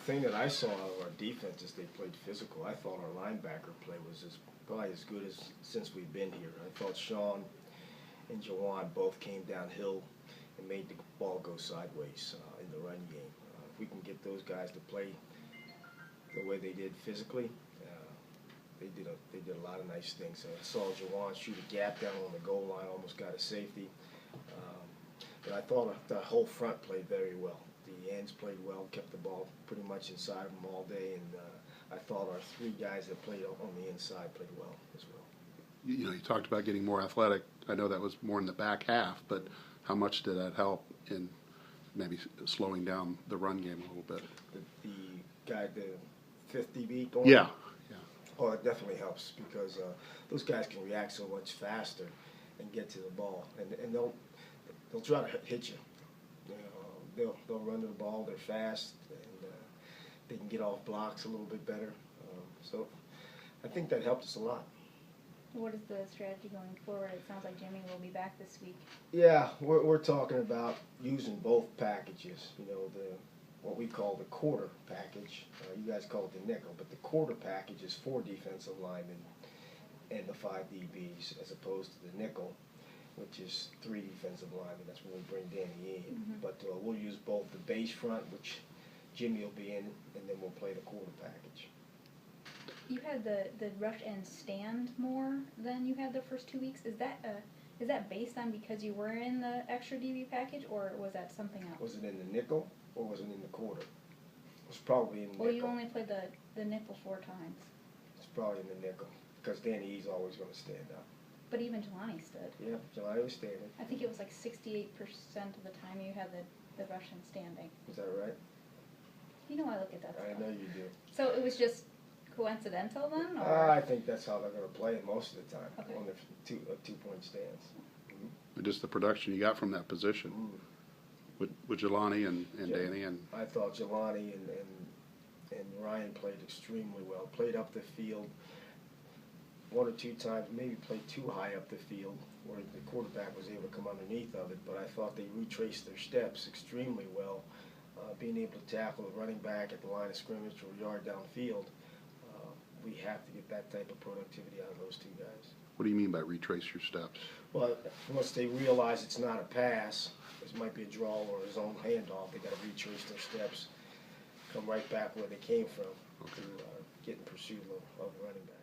thing that I saw out of our defense is they played physical. I thought our linebacker play was probably as good as since we've been here. I thought Sean and Jawan both came downhill and made the ball go sideways in the run game. If we can get those guys to play the way they did physically, they did a lot of nice things. I saw Jawan shoot a gap down on the goal line, almost got a safety. But I thought the whole front played very well. The ends played well, kept the ball pretty much inside of them all day, and I thought our three guys that played on the inside played well as well. You know, you talked about getting more athletic. I know that was more in the back half, but how much did that help in maybe slowing down the run game a little bit? The guy, the fifth DB going? Yeah. Oh, it definitely helps because those guys can react so much faster and get to the ball, and they'll try to hit you. They'll run to the ball. They're fast, and they can get off blocks a little bit better. So I think that helped us a lot. What is the strategy going forward? It sounds like Jimmy will be back this week. Yeah, we're talking about using both packages. You know, what we call the quarter package. You guys call it the nickel, but the quarter package is 4 defensive linemen and the 5 DBs, as opposed to the nickel, which is 3 defensive linemen. That's when we bring Danny in. Mm-hmm. But we'll use both the base front, which Jimmy will be in, and then we'll play the quarter package. You had the rush end stand more than you had the first 2 weeks. Is that based on because you were in the extra DB package, or was that something else? Was it in the nickel or was it in the quarter? It was probably in the nickel. Well, you only played the nickel 4 times. It's probably in the nickel because Danny E's always going to stand up. But even Jelani stood. Yeah, Jelani was standing. I think it was like 68% of the time you had the rush end standing. Is that right? You know I look at that stuff. I know you do. So it was just coincidental then? Or? I think that's how they're going to play it most of the time, okay. on the two-point stands. Mm-hmm. Just the production you got from that position with Jelani and Danny. And I thought Jelani and Ryan played extremely well. Played up the field 1 or 2 times, maybe played too high up the field where the quarterback was able to come underneath of it, but I thought they retraced their steps extremely well, being able to tackle the running back at the line of scrimmage or a yard downfield. We have to get that type of productivity out of those 2 guys. What do you mean by retrace your steps? Well, once they realize it's not a pass, this might be a draw or his own handoff, they got to retrace their steps, come right back where they came from to get in pursuit of the running back.